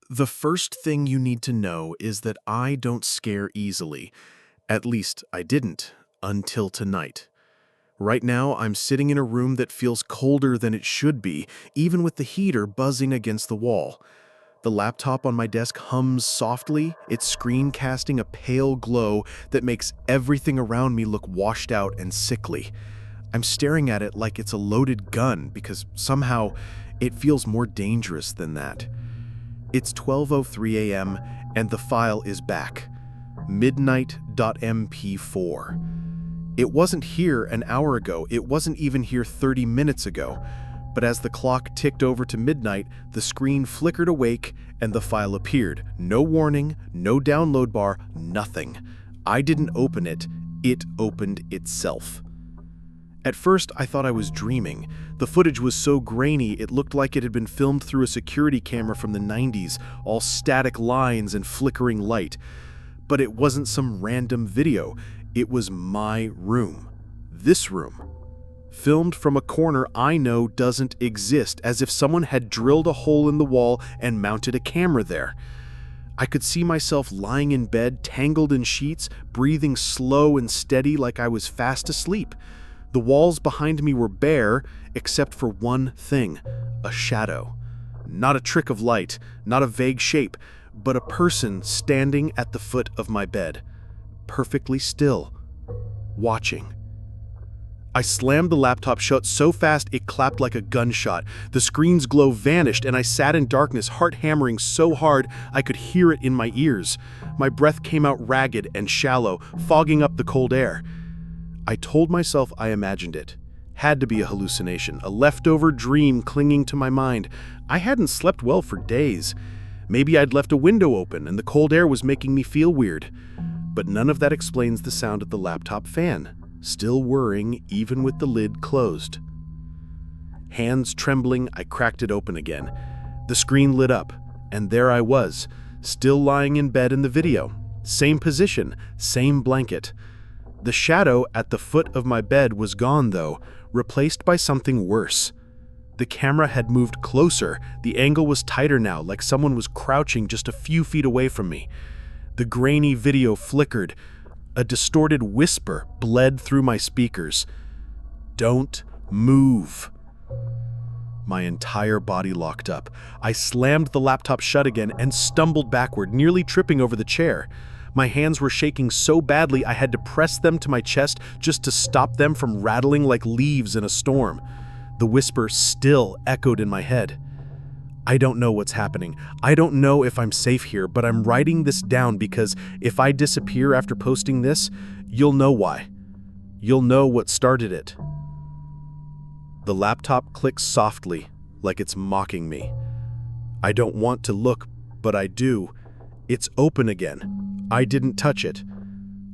The first thing you need to know is that I don't scare easily. At least, I didn't, until tonight. Right now, I'm sitting in a room that feels colder than it should be, even with the heater buzzing against the wall. The laptop on my desk hums softly, its screen casting a pale glow that makes everything around me look washed out and sickly. I'm staring at it like it's a loaded gun because somehow it feels more dangerous than that. It's 12:03 a.m. and the file is back. Midnight.mp4. It wasn't here an hour ago, it wasn't even here 30 minutes ago. But as the clock ticked over to midnight, the screen flickered awake and the file appeared. No warning, no download bar, nothing. I didn't open it, it opened itself. At first, I thought I was dreaming. The footage was so grainy, it looked like it had been filmed through a security camera from the 90s, all static lines and flickering light. But it wasn't some random video. It was my room. This room. Filmed from a corner I know doesn't exist, as if someone had drilled a hole in the wall and mounted a camera there. I could see myself lying in bed, tangled in sheets, breathing slow and steady like I was fast asleep. The walls behind me were bare, except for one thing, a shadow. Not a trick of light, not a vague shape, but a person standing at the foot of my bed, perfectly still, watching. I slammed the laptop shut so fast it clapped like a gunshot. The screen's glow vanished and I sat in darkness, heart hammering so hard I could hear it in my ears. My breath came out ragged and shallow, fogging up the cold air. I told myself I imagined it. Had to be a hallucination, a leftover dream clinging to my mind. I hadn't slept well for days. Maybe I'd left a window open and the cold air was making me feel weird. But none of that explains the sound of the laptop fan, still whirring even with the lid closed. Hands trembling, I cracked it open again. The screen lit up, and there I was, still lying in bed in the video. Same position, same blanket. The shadow at the foot of my bed was gone, though, replaced by something worse. The camera had moved closer. The angle was tighter now, like someone was crouching just a few feet away from me. The grainy video flickered. A distorted whisper bled through my speakers. "Don't move." My entire body locked up. I slammed the laptop shut again and stumbled backward, nearly tripping over the chair. My hands were shaking so badly I had to press them to my chest just to stop them from rattling like leaves in a storm. The whisper still echoed in my head. I don't know what's happening. I don't know if I'm safe here, but I'm writing this down because if I disappear after posting this, you'll know why. You'll know what started it. The laptop clicks softly, like it's mocking me. I don't want to look, but I do. It's open again. I didn't touch it.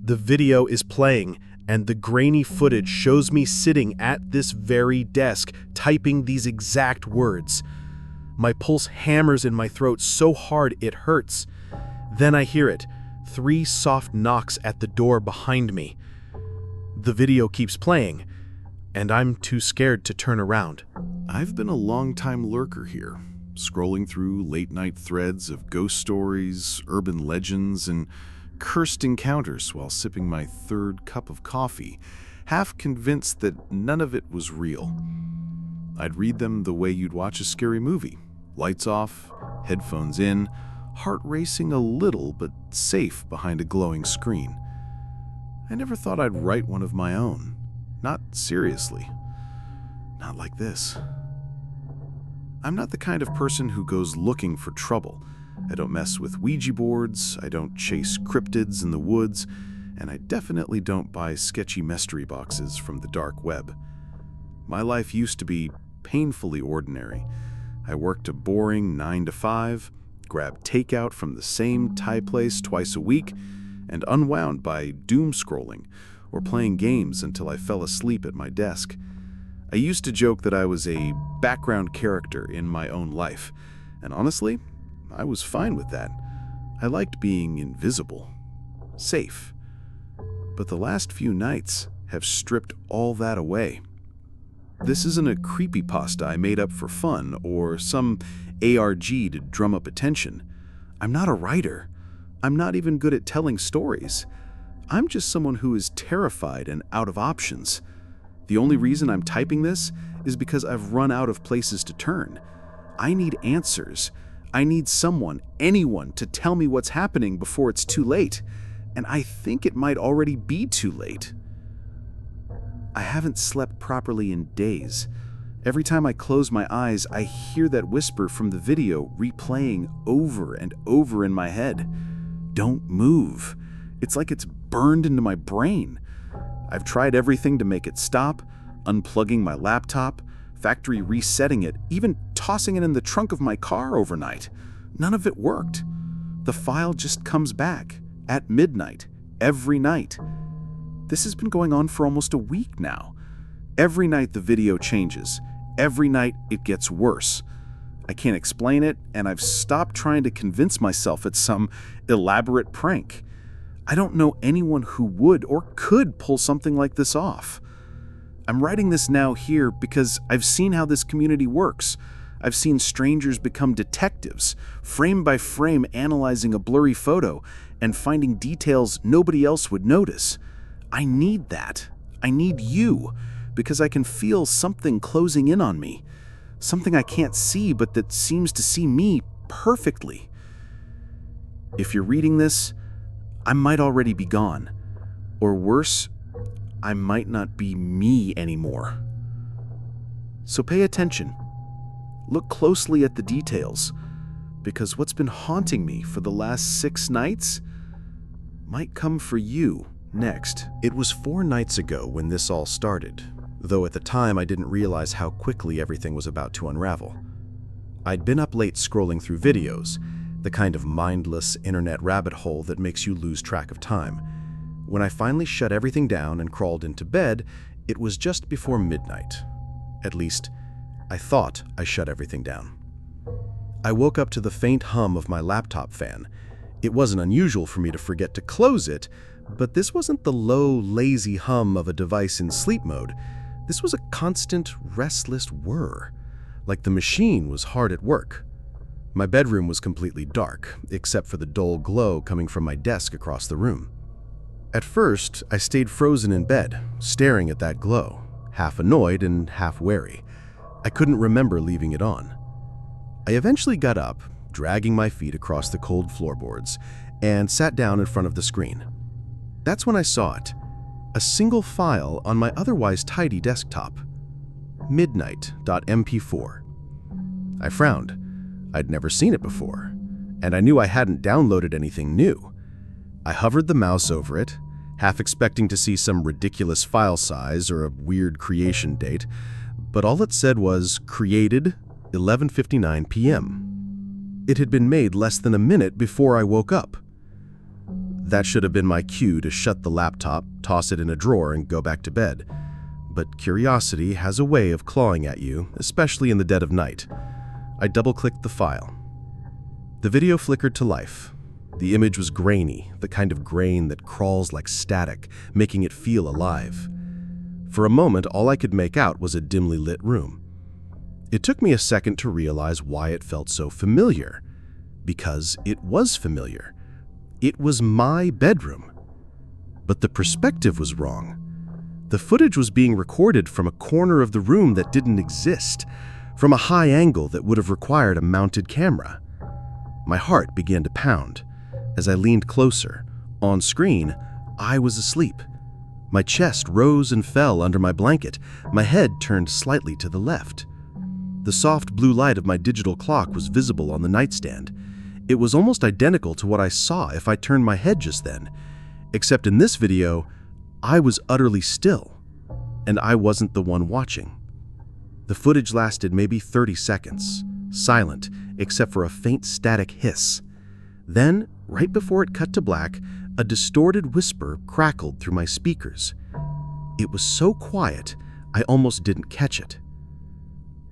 The video is playing, and the grainy footage shows me sitting at this very desk, typing these exact words. My pulse hammers in my throat so hard it hurts. Then I hear it, 3 soft knocks at the door behind me. The video keeps playing, and I'm too scared to turn around. I've been a long-time lurker here, scrolling through late-night threads of ghost stories, urban legends, and cursed encounters while sipping my 3rd cup of coffee, half convinced that none of it was real. I'd read them the way you'd watch a scary movie. Lights off, headphones in, heart racing a little but safe behind a glowing screen. I never thought I'd write one of my own. Not seriously. Not like this. I'm not the kind of person who goes looking for trouble. I don't mess with Ouija boards, I don't chase cryptids in the woods, and I definitely don't buy sketchy mystery boxes from the dark web. My life used to be painfully ordinary. I worked a boring 9 to 5, grabbed takeout from the same Thai place twice a week, and unwound by doom scrolling or playing games until I fell asleep at my desk. I used to joke that I was a background character in my own life, and honestly, I was fine with that. I liked being invisible, safe. But the last few nights have stripped all that away. This isn't a creepypasta I made up for fun or some ARG to drum up attention. I'm not a writer. I'm not even good at telling stories. I'm just someone who is terrified and out of options. The only reason I'm typing this is because I've run out of places to turn. I need answers. I need someone, anyone, to tell me what's happening before it's too late. And I think it might already be too late. I haven't slept properly in days. Every time I close my eyes, I hear that whisper from the video replaying over and over in my head. Don't move. It's like it's burned into my brain. I've tried everything to make it stop, unplugging my laptop, factory resetting it, even tossing it in the trunk of my car overnight. None of it worked. The file just comes back at midnight, every night. This has been going on for almost a week now. Every night the video changes. Every night it gets worse. I can't explain it, and I've stopped trying to convince myself it's some elaborate prank. I don't know anyone who would or could pull something like this off. I'm writing this now here because I've seen how this community works. I've seen strangers become detectives, frame by frame analyzing a blurry photo and finding details nobody else would notice. I need that. I need you, because I can feel something closing in on me. Something I can't see, but that seems to see me perfectly. If you're reading this, I might already be gone. Or worse, I might not be me anymore. So pay attention. Look closely at the details, because what's been haunting me for the last 6 nights might come for you next. It was 4 nights ago when this all started, though at the time I didn't realize how quickly everything was about to unravel. I'd been up late scrolling through videos, the kind of mindless internet rabbit hole that makes you lose track of time. When I finally shut everything down and crawled into bed, it was just before midnight. At least, I thought I shut everything down. I woke up to the faint hum of my laptop fan. It wasn't unusual for me to forget to close it, but this wasn't the low, lazy hum of a device in sleep mode. This was a constant, restless whir, like the machine was hard at work. My bedroom was completely dark, except for the dull glow coming from my desk across the room. At first, I stayed frozen in bed, staring at that glow, half annoyed and half wary. I couldn't remember leaving it on. I eventually got up, dragging my feet across the cold floorboards, and sat down in front of the screen. That's when I saw it, a single file on my otherwise tidy desktop, midnight.mp4. I frowned. I'd never seen it before, and I knew I hadn't downloaded anything new. I hovered the mouse over it, half expecting to see some ridiculous file size or a weird creation date, but all it said was created 11:59 p.m. It had been made less than a minute before I woke up. That should have been my cue to shut the laptop, toss it in a drawer, and go back to bed. But curiosity has a way of clawing at you, especially in the dead of night. I double-clicked the file. The video flickered to life. The image was grainy, the kind of grain that crawls like static, making it feel alive. For a moment, all I could make out was a dimly lit room. It took me a second to realize why it felt so familiar. Because it was familiar. It was my bedroom. But the perspective was wrong. The footage was being recorded from a corner of the room that didn't exist, from a high angle that would have required a mounted camera. My heart began to pound. As I leaned closer, on screen, I was asleep. My chest rose and fell under my blanket, my head turned slightly to the left. The soft blue light of my digital clock was visible on the nightstand. It was almost identical to what I saw if I turned my head just then, except in this video, I was utterly still, and I wasn't the one watching. The footage lasted maybe 30 seconds, silent except for a faint static hiss. Then, right before it cut to black, a distorted whisper crackled through my speakers. It was so quiet, I almost didn't catch it.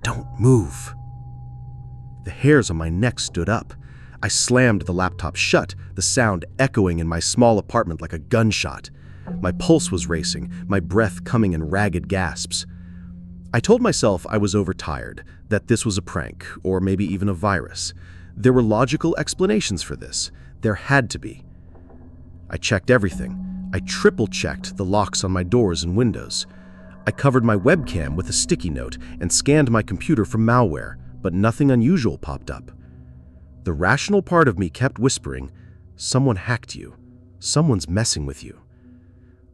"Don't move." The hairs on my neck stood up. I slammed the laptop shut, the sound echoing in my small apartment like a gunshot. My pulse was racing, my breath coming in ragged gasps. I told myself I was overtired, that this was a prank, or maybe even a virus. There were logical explanations for this. There had to be. I checked everything. I triple-checked the locks on my doors and windows. I covered my webcam with a sticky note and scanned my computer for malware, but nothing unusual popped up. The rational part of me kept whispering, "Someone hacked you. Someone's messing with you."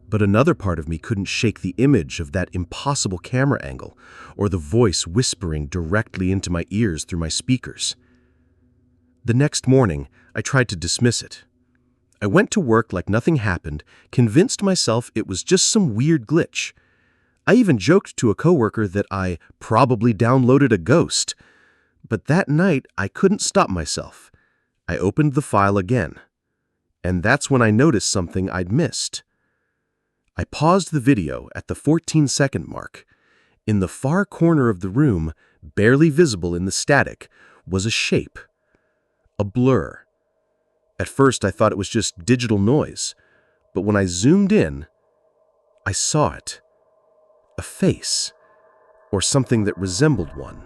But another part of me couldn't shake the image of that impossible camera angle or the voice whispering directly into my ears through my speakers. The next morning, I tried to dismiss it. I went to work like nothing happened, convinced myself it was just some weird glitch. I even joked to a coworker that I probably downloaded a ghost. But that night, I couldn't stop myself. I opened the file again. And that's when I noticed something I'd missed. I paused the video at the 14-second mark. In the far corner of the room, barely visible in the static, was a shape. A blur. At first, I thought it was just digital noise. But when I zoomed in, I saw it. A face. Or something that resembled one.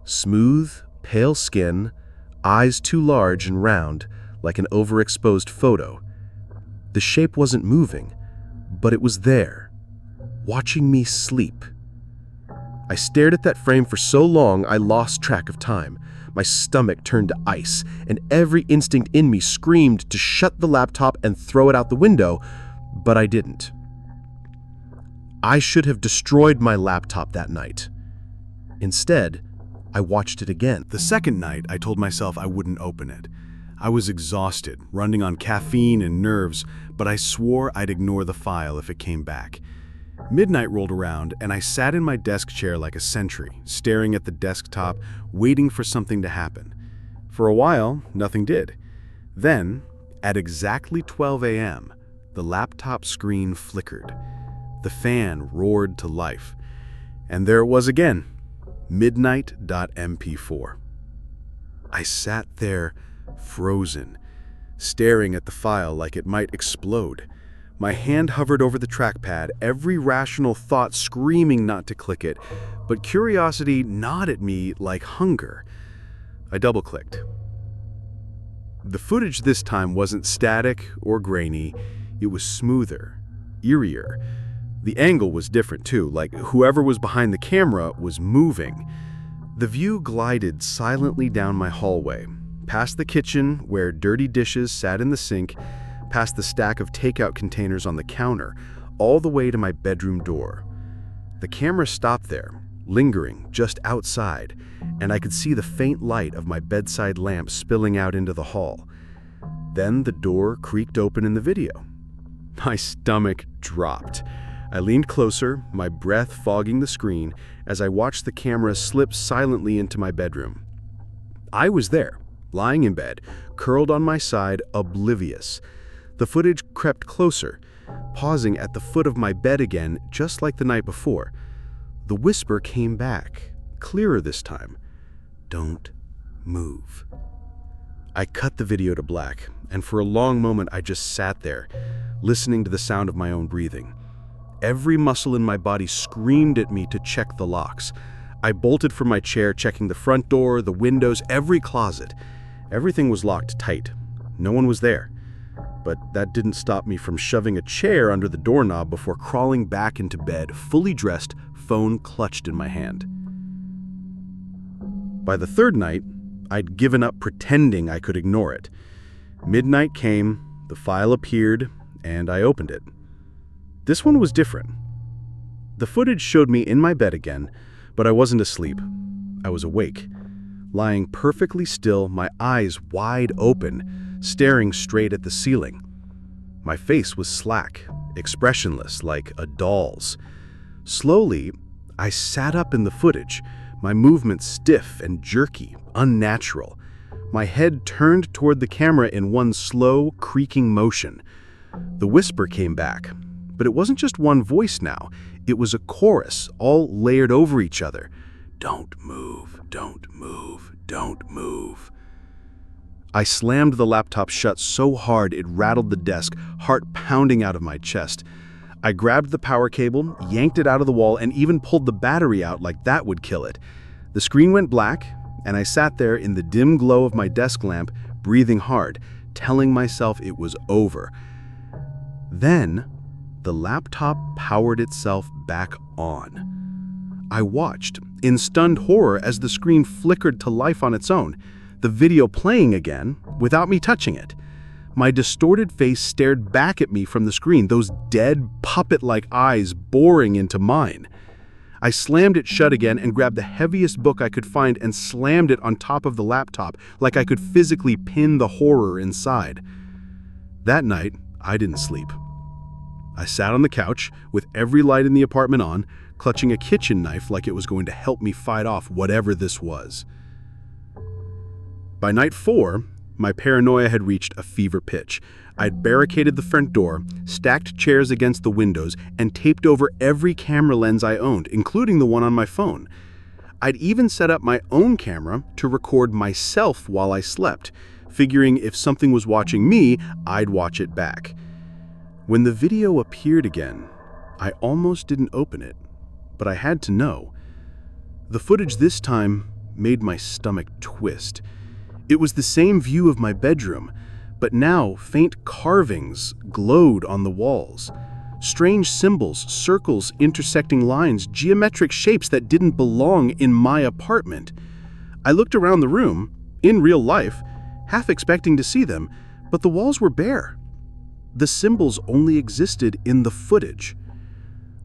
Smooth, pale skin, eyes too large and round, like an overexposed photo. The shape wasn't moving, but it was there, watching me sleep. I stared at that frame for so long I lost track of time. My stomach turned to ice, and every instinct in me screamed to shut the laptop and throw it out the window, but I didn't. I should have destroyed my laptop that night. Instead, I watched it again. The second night, I told myself I wouldn't open it. I was exhausted, running on caffeine and nerves, but I swore I'd ignore the file if it came back. Midnight rolled around, and I sat in my desk chair like a sentry, staring at the desktop, waiting for something to happen. For a while, nothing did. Then, at exactly 12 a.m., the laptop screen flickered. The fan roared to life. And there it was again. Midnight.mp4. I sat there, frozen, staring at the file like it might explode. My hand hovered over the trackpad, every rational thought screaming not to click it, but curiosity gnawed at me like hunger. I double-clicked. The footage this time wasn't static or grainy. It was smoother, eerier. The angle was different too, like whoever was behind the camera was moving. The view glided silently down my hallway, past the kitchen where dirty dishes sat in the sink, past the stack of takeout containers on the counter, all the way to my bedroom door. The camera stopped there, lingering just outside, and I could see the faint light of my bedside lamp spilling out into the hall. Then the door creaked open in the video. My stomach dropped. I leaned closer, my breath fogging the screen, as I watched the camera slip silently into my bedroom. I was there, lying in bed, curled on my side, oblivious. The footage crept closer, pausing at the foot of my bed again, just like the night before. The whisper came back, clearer this time. "Don't move." I cut the video to black, and for a long moment I just sat there, listening to the sound of my own breathing. Every muscle in my body screamed at me to check the locks. I bolted from my chair, checking the front door, the windows, every closet. Everything was locked tight. No one was there. But that didn't stop me from shoving a chair under the doorknob before crawling back into bed, fully dressed, phone clutched in my hand. By the third night, I'd given up pretending I could ignore it. Midnight came, the file appeared, and I opened it. This one was different. The footage showed me in my bed again, but I wasn't asleep. I was awake, lying perfectly still, my eyes wide open, staring straight at the ceiling. My face was slack, expressionless, like a doll's. Slowly, I sat up in the footage, my movements stiff and jerky, unnatural. My head turned toward the camera in one slow, creaking motion. The whisper came back. But it wasn't just one voice now. It was a chorus, all layered over each other. "Don't move, don't move, don't move." I slammed the laptop shut so hard it rattled the desk, heart pounding out of my chest. I grabbed the power cable, yanked it out of the wall, and even pulled the battery out like that would kill it. The screen went black, and I sat there in the dim glow of my desk lamp, breathing hard, telling myself it was over. Then, the laptop powered itself back on. I watched, in stunned horror, as the screen flickered to life on its own, the video playing again without me touching it. My distorted face stared back at me from the screen, those dead, puppet-like eyes boring into mine. I slammed it shut again and grabbed the heaviest book I could find and slammed it on top of the laptop like I could physically pin the horror inside. That night, I didn't sleep. I sat on the couch with every light in the apartment on, clutching a kitchen knife like it was going to help me fight off whatever this was. By night 4, my paranoia had reached a fever pitch. I'd barricaded the front door, stacked chairs against the windows, and taped over every camera lens I owned, including the one on my phone. I'd even set up my own camera to record myself while I slept, figuring if something was watching me, I'd watch it back. When the video appeared again, I almost didn't open it, but I had to know. The footage this time made my stomach twist. It was the same view of my bedroom, but now faint carvings glowed on the walls. Strange symbols, circles, intersecting lines, geometric shapes that didn't belong in my apartment. I looked around the room, in real life, half expecting to see them, but the walls were bare. The symbols only existed in the footage.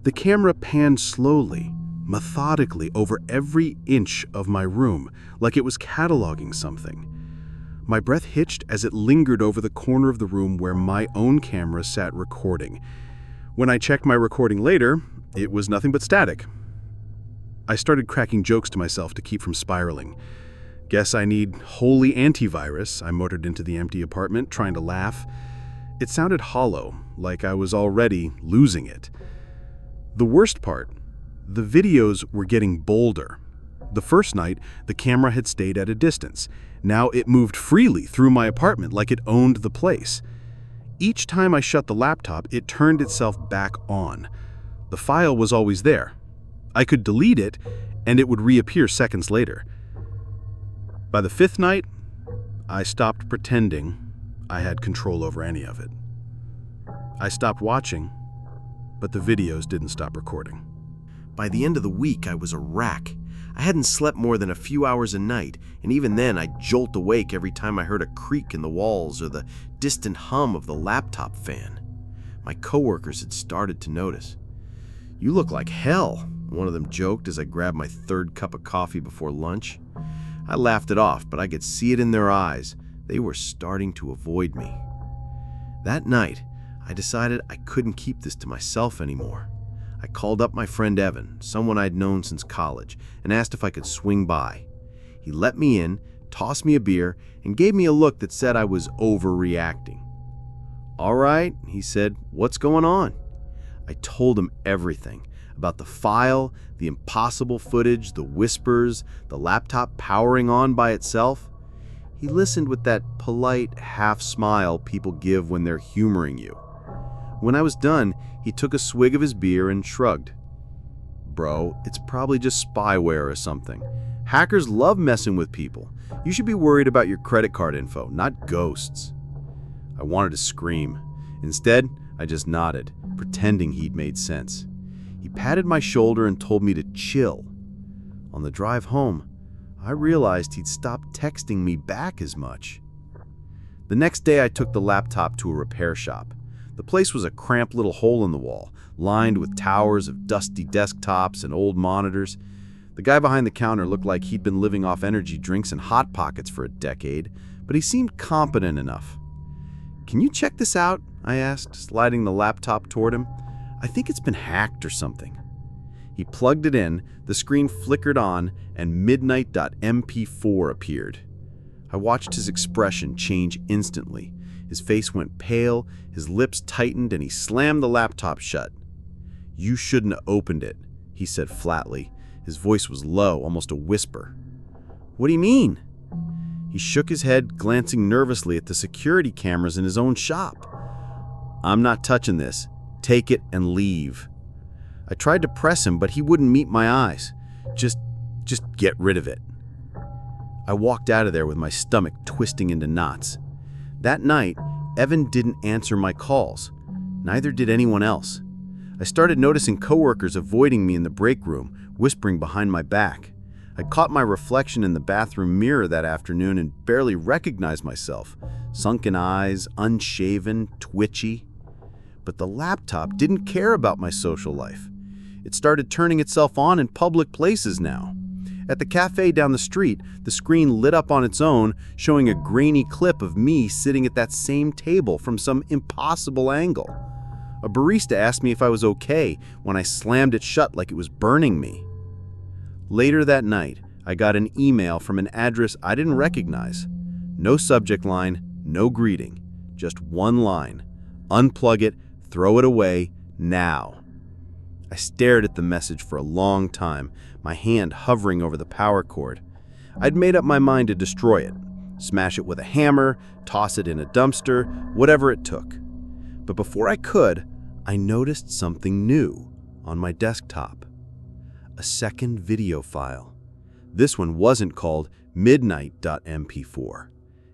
The camera panned slowly, methodically over every inch of my room, like it was cataloging something. My breath hitched as it lingered over the corner of the room where my own camera sat recording. When I checked my recording later, it was nothing but static. I started cracking jokes to myself to keep from spiraling. Guess I need holy antivirus, I muttered into the empty apartment, trying to laugh. It sounded hollow, like I was already losing it. The worst part, the videos were getting bolder. The first night, the camera had stayed at a distance. Now it moved freely through my apartment like it owned the place. Each time I shut the laptop, it turned itself back on. The file was always there. I could delete it, and it would reappear seconds later. By the 5th night, I stopped pretending I had control over any of it. I stopped watching, but the videos didn't stop recording. By the end of the week, I was a wreck. I hadn't slept more than a few hours a night, and even then I'd jolt awake every time I heard a creak in the walls or the distant hum of the laptop fan. My coworkers had started to notice. "You look like hell," one of them joked as I grabbed my 3rd cup of coffee before lunch. I laughed it off, but I could see it in their eyes. They were starting to avoid me. That night, I decided I couldn't keep this to myself anymore. I called up my friend Evan, someone I'd known since college, and asked if I could swing by. He let me in, tossed me a beer, and gave me a look that said I was overreacting. "All right," he said, "what's going on?" I told him everything about the file, the impossible footage, the whispers, the laptop powering on by itself. He listened with that polite half smile people give when they're humoring you. When I was done, he took a swig of his beer and shrugged. "Bro, it's probably just spyware or something. Hackers love messing with people. You should be worried about your credit card info, not ghosts." I wanted to scream. Instead, I just nodded, pretending he'd made sense. He patted my shoulder and told me to chill. On the drive home, I realized he'd stopped texting me back as much. The next day, I took the laptop to a repair shop. The place was a cramped little hole in the wall, lined with towers of dusty desktops and old monitors. The guy behind the counter looked like he'd been living off energy drinks and Hot Pockets for a decade, but he seemed competent enough. "Can you check this out?" I asked, sliding the laptop toward him. "I think it's been hacked or something." He plugged it in, the screen flickered on, and midnight.mp4 appeared. I watched his expression change instantly. His face went pale, his lips tightened, and he slammed the laptop shut. "You shouldn't have opened it," he said flatly. His voice was low, almost a whisper. "What do you mean?" He shook his head, glancing nervously at the security cameras in his own shop. "I'm not touching this. Take it and leave." I tried to press him, but he wouldn't meet my eyes. Just get rid of it." I walked out of there with my stomach twisting into knots. That night, Evan didn't answer my calls. Neither did anyone else. I started noticing coworkers avoiding me in the break room, whispering behind my back. I caught my reflection in the bathroom mirror that afternoon and barely recognized myself. Sunken eyes, unshaven, twitchy. But the laptop didn't care about my social life. It started turning itself on in public places now. At the cafe down the street, the screen lit up on its own, showing a grainy clip of me sitting at that same table from some impossible angle. A barista asked me if I was okay when I slammed it shut like it was burning me. Later that night, I got an email from an address I didn't recognize. No subject line, no greeting, just one line. Unplug it, throw it away, now. I stared at the message for a long time, my hand hovering over the power cord. I'd made up my mind to destroy it, smash it with a hammer, toss it in a dumpster, whatever it took. But before I could, I noticed something new on my desktop. A second video file. This one wasn't called midnight.mp4.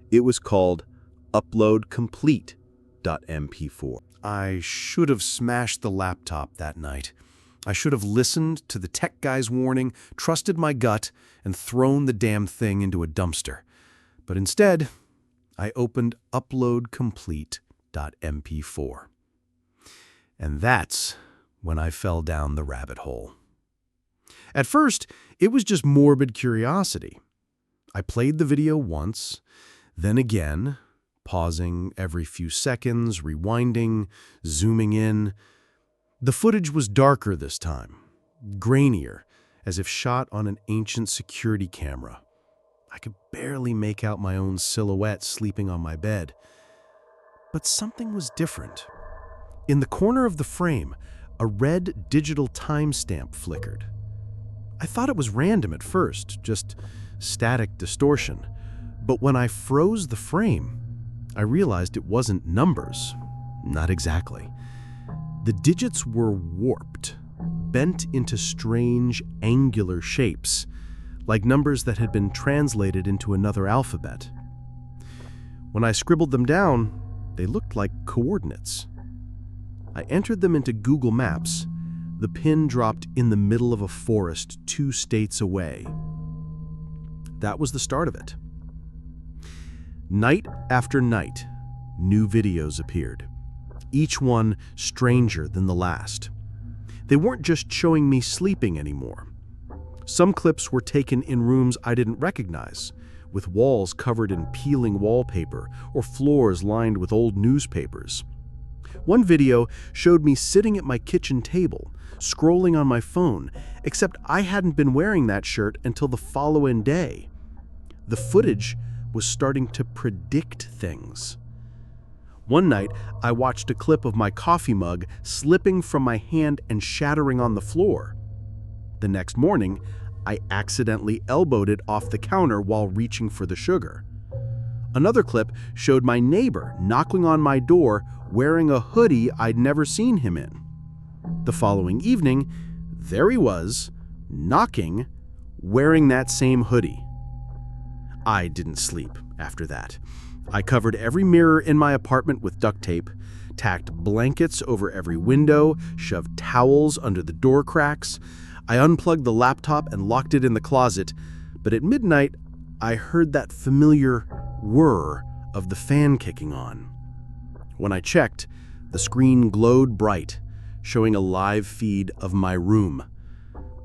It was called uploadcomplete.mp4. I should have smashed the laptop that night. I should have listened to the tech guy's warning, trusted my gut, and thrown the damn thing into a dumpster. But instead, I opened uploadcomplete.mp4. And that's when I fell down the rabbit hole. At first, it was just morbid curiosity. I played the video once, then again, pausing every few seconds, rewinding, zooming in. The footage was darker this time, grainier, as if shot on an ancient security camera. I could barely make out my own silhouette sleeping on my bed. But something was different. In the corner of the frame, a red digital timestamp flickered. I thought it was random at first, just static distortion. But when I froze the frame, I realized it wasn't numbers. Not exactly. The digits were warped, bent into strange, angular shapes, like numbers that had been translated into another alphabet. When I scribbled them down, they looked like coordinates. I entered them into Google Maps. The pin dropped in the middle of a forest 2 states away. That was the start of it. Night after night, new videos appeared, each one stranger than the last. They weren't just showing me sleeping anymore. Some clips were taken in rooms I didn't recognize, with walls covered in peeling wallpaper or floors lined with old newspapers. One video showed me sitting at my kitchen table, scrolling on my phone, except I hadn't been wearing that shirt until the following day. The footage was starting to predict things. One night, I watched a clip of my coffee mug slipping from my hand and shattering on the floor. The next morning, I accidentally elbowed it off the counter while reaching for the sugar. Another clip showed my neighbor knocking on my door wearing a hoodie I'd never seen him in. The following evening, there he was, knocking, wearing that same hoodie. I didn't sleep after that. I covered every mirror in my apartment with duct tape, tacked blankets over every window, shoved towels under the door cracks. I unplugged the laptop and locked it in the closet, but at midnight, I heard that familiar whir of the fan kicking on. When I checked, the screen glowed bright, showing a live feed of my room.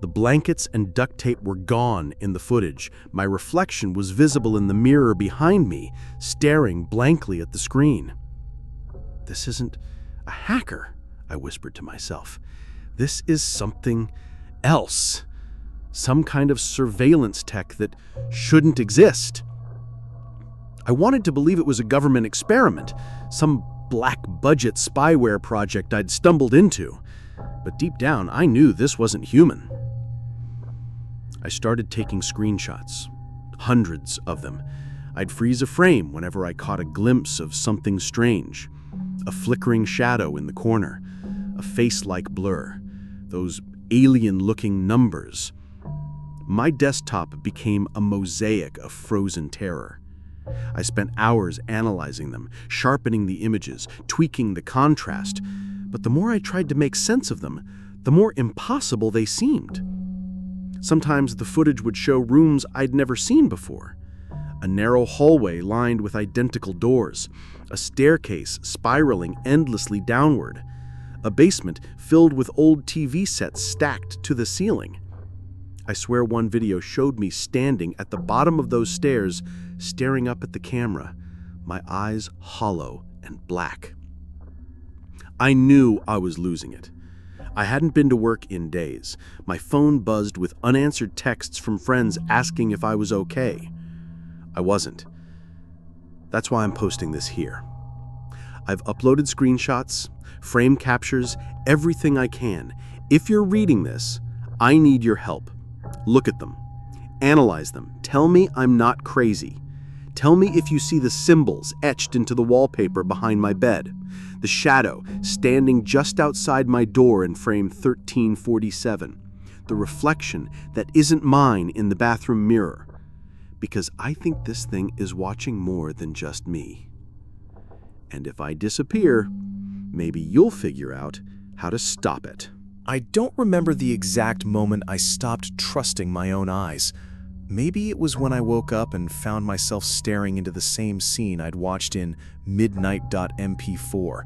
The blankets and duct tape were gone in the footage. My reflection was visible in the mirror behind me, staring blankly at the screen. This isn't a hacker, I whispered to myself. This is something else. Some kind of surveillance tech that shouldn't exist. I wanted to believe it was a government experiment, some black-budget spyware project I'd stumbled into. But deep down, I knew this wasn't human. I started taking screenshots, hundreds of them. I'd freeze a frame whenever I caught a glimpse of something strange. A flickering shadow in the corner, a face-like blur, those alien-looking numbers. My desktop became a mosaic of frozen terror. I spent hours analyzing them, sharpening the images, tweaking the contrast, but the more I tried to make sense of them, the more impossible they seemed. Sometimes the footage would show rooms I'd never seen before. A narrow hallway lined with identical doors, a staircase spiraling endlessly downward, a basement filled with old TV sets stacked to the ceiling. I swear one video showed me standing at the bottom of those stairs, staring up at the camera, my eyes hollow and black. I knew I was losing it. I hadn't been to work in days. My phone buzzed with unanswered texts from friends asking if I was okay. I wasn't. That's why I'm posting this here. I've uploaded screenshots, frame captures, everything I can. If you're reading this, I need your help. Look at them. Analyze them. Tell me I'm not crazy. Tell me if you see the symbols etched into the wallpaper behind my bed, the shadow standing just outside my door in frame 1347, the reflection that isn't mine in the bathroom mirror. Because I think this thing is watching more than just me. And if I disappear, maybe you'll figure out how to stop it. I don't remember the exact moment I stopped trusting my own eyes. Maybe it was when I woke up and found myself staring into the same scene I'd watched in midnight.mp4,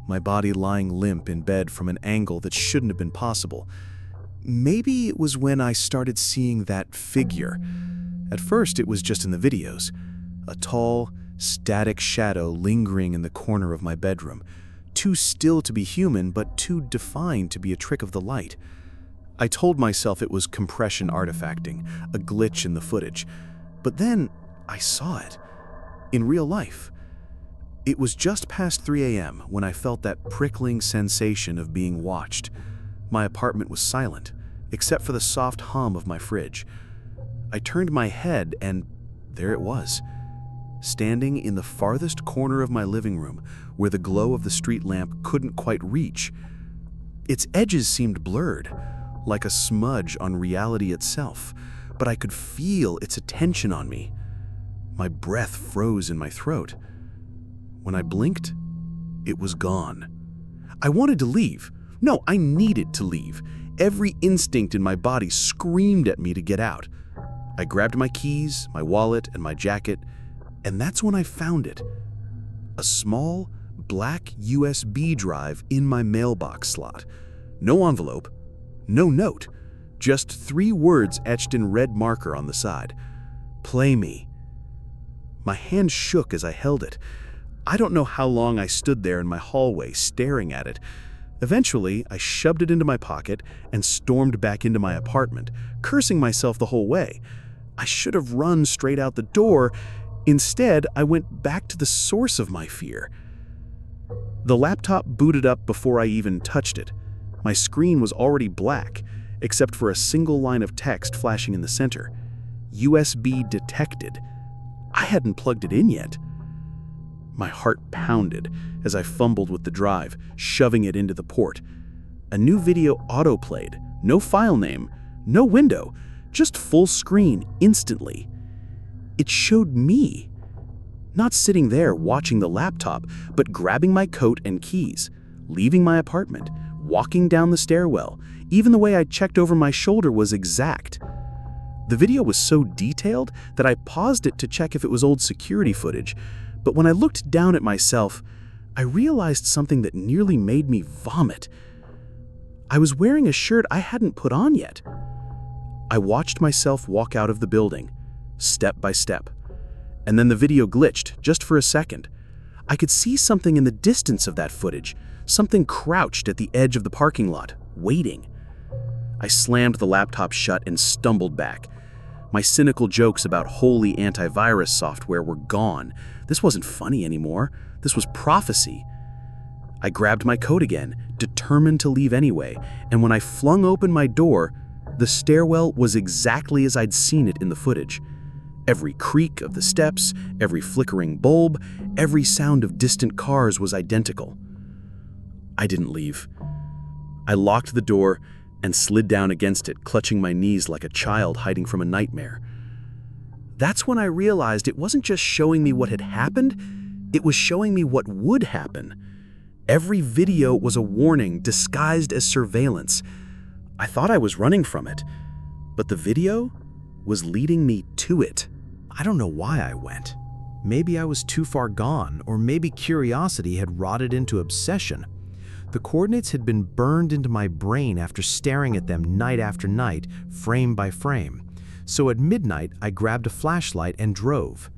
my body lying limp in bed from an angle that shouldn't have been possible. Maybe it was when I started seeing that figure. At first, it was just in the videos, a tall, static shadow lingering in the corner of my bedroom, too still to be human, but too defined to be a trick of the light. I told myself it was compression artifacting, a glitch in the footage. But then I saw it. In real life. It was just past 3 a.m. when I felt that prickling sensation of being watched. My apartment was silent, except for the soft hum of my fridge. I turned my head and there it was. Standing in the farthest corner of my living room, where the glow of the street lamp couldn't quite reach. Its edges seemed blurred, like a smudge on reality itself, but I could feel its attention on me. My breath froze in my throat. When I blinked, it was gone. I wanted to leave. No, I needed to leave. Every instinct in my body screamed at me to get out. I grabbed my keys, my wallet, and my jacket, and that's when I found it. A small, black USB drive in my mailbox slot. No envelope, no note, just 3 words etched in red marker on the side. Play me. My hand shook as I held it. I don't know how long I stood there in my hallway staring at it. Eventually, I shoved it into my pocket and stormed back into my apartment, cursing myself the whole way. I should have run straight out the door. Instead, I went back to the source of my fear. The laptop booted up before I even touched it. My screen was already black, except for a single line of text flashing in the center. USB detected. I hadn't plugged it in yet. My heart pounded as I fumbled with the drive, shoving it into the port. A new video autoplayed. No file name, no window, just full screen instantly. It showed me, not sitting there watching the laptop, but grabbing my coat and keys, leaving my apartment, walking down the stairwell. Even the way I checked over my shoulder was exact. The video was so detailed that I paused it to check if it was old security footage, but when I looked down at myself, I realized something that nearly made me vomit. I was wearing a shirt I hadn't put on yet. I watched myself walk out of the building, step by step. And then the video glitched just for a second. I could see something in the distance of that footage, something crouched at the edge of the parking lot, waiting. I slammed the laptop shut and stumbled back. My cynical jokes about holy antivirus software were gone. This wasn't funny anymore. This was prophecy. I grabbed my coat again, determined to leave anyway, and when I flung open my door, the stairwell was exactly as I'd seen it in the footage. Every creak of the steps, every flickering bulb, every sound of distant cars was identical. I didn't leave. I locked the door, and slid down against it, clutching my knees like a child hiding from a nightmare. That's when I realized it wasn't just showing me what had happened, it was showing me what would happen. Every video was a warning disguised as surveillance. I thought I was running from it, but the video was leading me to it. I don't know why I went. Maybe I was too far gone, or maybe curiosity had rotted into obsession. The coordinates had been burned into my brain after staring at them night after night, frame by frame. So at midnight, I grabbed a flashlight and drove.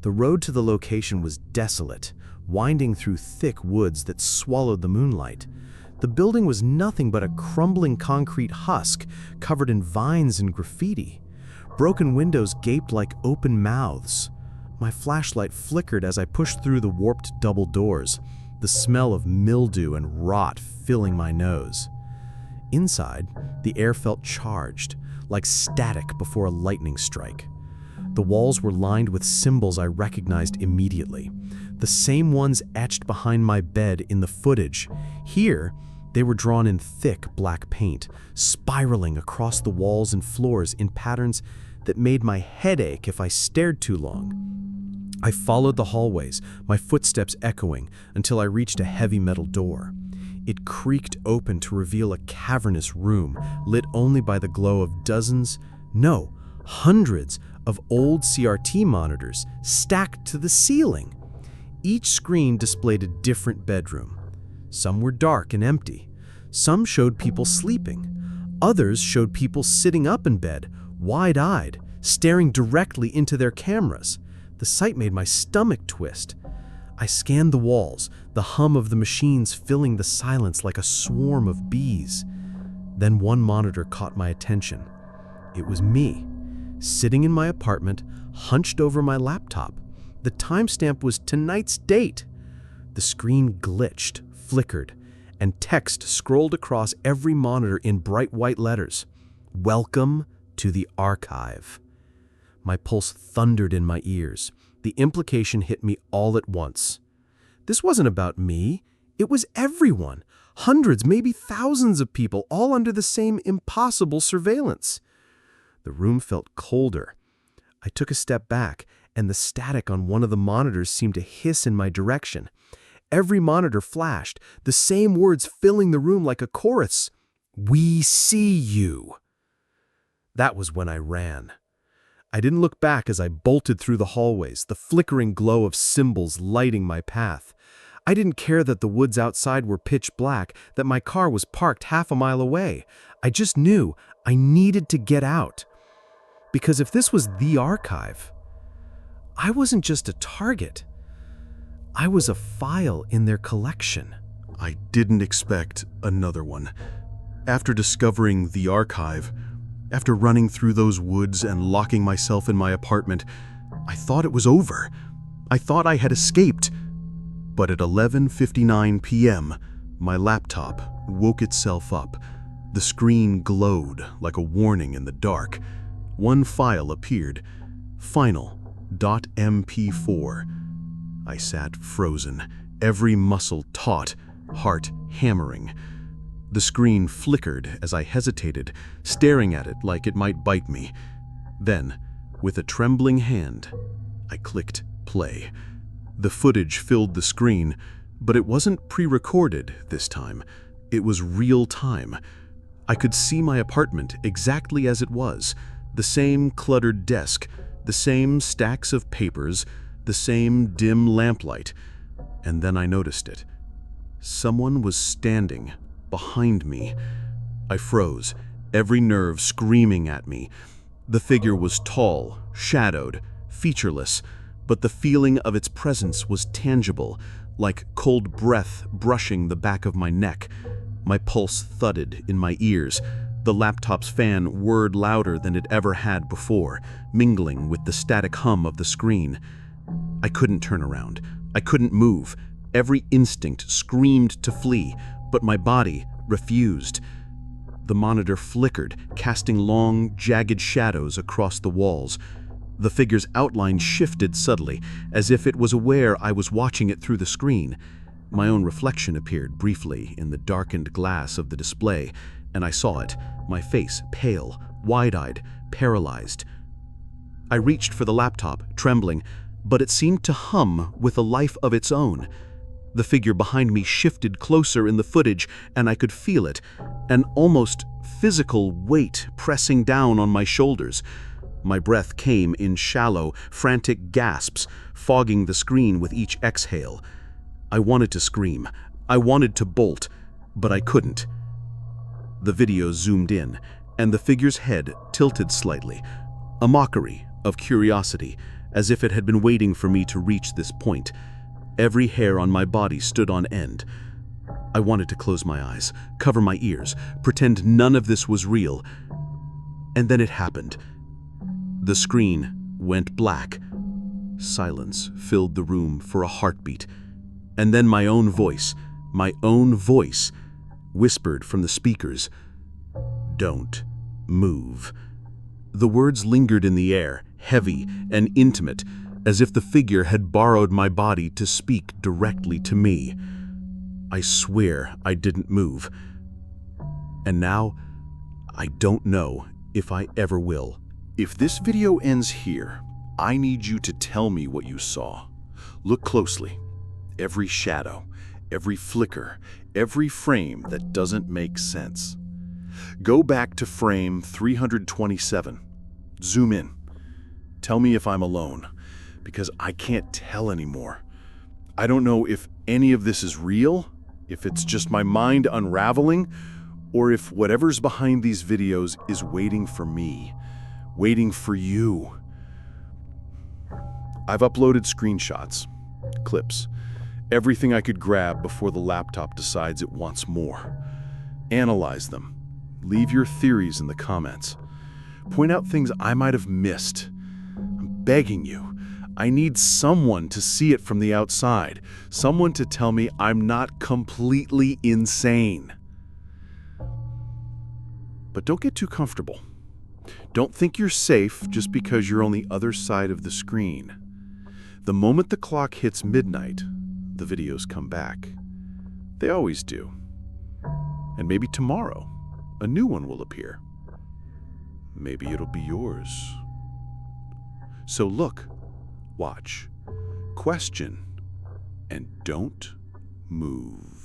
The road to the location was desolate, winding through thick woods that swallowed the moonlight. The building was nothing but a crumbling concrete husk covered in vines and graffiti. Broken windows gaped like open mouths. My flashlight flickered as I pushed through the warped double doors, the smell of mildew and rot filling my nose. Inside, the air felt charged, like static before a lightning strike. The walls were lined with symbols I recognized immediately, the same ones etched behind my bed in the footage. Here, they were drawn in thick black paint, spiraling across the walls and floors in patterns that made my head ache if I stared too long. I followed the hallways, my footsteps echoing, until I reached a heavy metal door. It creaked open to reveal a cavernous room, lit only by the glow of hundreds of old CRT monitors stacked to the ceiling. Each screen displayed a different bedroom. Some were dark and empty. Some showed people sleeping. Others showed people sitting up in bed, wide-eyed, staring directly into their cameras. The sight made my stomach twist. I scanned the walls, the hum of the machines filling the silence like a swarm of bees. Then one monitor caught my attention. It was me, sitting in my apartment, hunched over my laptop. The timestamp was tonight's date. The screen glitched, flickered, and text scrolled across every monitor in bright white letters. Welcome to the archive. My pulse thundered in my ears. The implication hit me all at once. This wasn't about me. It was everyone. Hundreds, maybe thousands of people, all under the same impossible surveillance. The room felt colder. I took a step back, and the static on one of the monitors seemed to hiss in my direction. Every monitor flashed, the same words filling the room like a chorus. "We see you." That was when I ran. I didn't look back as I bolted through the hallways, the flickering glow of symbols lighting my path. I didn't care that the woods outside were pitch black, that my car was parked half a mile away. I just knew I needed to get out. Because if this was the archive, I wasn't just a target. I was a file in their collection. I didn't expect another one. After discovering the archive, after running through those woods and locking myself in my apartment, I thought it was over. I thought I had escaped. But at 11:59 p.m., my laptop woke itself up. The screen glowed like a warning in the dark. One file appeared, final.mp4. I sat frozen, every muscle taut, heart hammering. The screen flickered as I hesitated, staring at it like it might bite me. Then, with a trembling hand, I clicked play. The footage filled the screen, but it wasn't pre-recorded this time. It was real time. I could see my apartment exactly as it was. The same cluttered desk, the same stacks of papers, the same dim lamplight. And then I noticed it. Someone was standing behind me. I froze, every nerve screaming at me. The figure was tall, shadowed, featureless, but the feeling of its presence was tangible, like cold breath brushing the back of my neck. My pulse thudded in my ears. The laptop's fan whirred louder than it ever had before, mingling with the static hum of the screen. I couldn't turn around. I couldn't move. Every instinct screamed to flee, but my body refused. The monitor flickered, casting long, jagged shadows across the walls. The figure's outline shifted subtly, as if it was aware I was watching it through the screen. My own reflection appeared briefly in the darkened glass of the display, And I saw it, my face pale, wide-eyed, paralyzed. I reached for the laptop, trembling, but it seemed to hum with a life of its own. The figure behind me shifted closer in the footage, and I could feel it, an almost physical weight pressing down on my shoulders. My breath came in shallow, frantic gasps, fogging the screen with each exhale. I wanted to scream. I wanted to bolt, but I couldn't. The video zoomed in, and the figure's head tilted slightly, a mockery of curiosity, as if it had been waiting for me to reach this point. Every hair on my body stood on end. I wanted to close my eyes, cover my ears, pretend none of this was real. And then it happened. The screen went black. Silence filled the room for a heartbeat. And then my own voice, whispered from the speakers, "Don't move." The words lingered in the air, heavy and intimate, as if the figure had borrowed my body to speak directly to me. I swear I didn't move. And now, I don't know if I ever will. If this video ends here, I need you to tell me what you saw. Look closely. Every shadow, every flicker, every frame that doesn't make sense. Go back to frame 327. Zoom in. Tell me if I'm alone, because I can't tell anymore. I don't know if any of this is real, if it's just my mind unraveling, or if whatever's behind these videos is waiting for me, waiting for you. I've uploaded screenshots, clips, everything I could grab before the laptop decides it wants more. Analyze them. Leave your theories in the comments. Point out things I might have missed. I'm begging you. I need someone to see it from the outside, someone to tell me I'm not completely insane. But don't get too comfortable. Don't think you're safe just because you're on the other side of the screen. The moment the clock hits midnight, the videos come back. They always do. And maybe tomorrow, a new one will appear. Maybe it'll be yours. So look, watch, question, and don't move.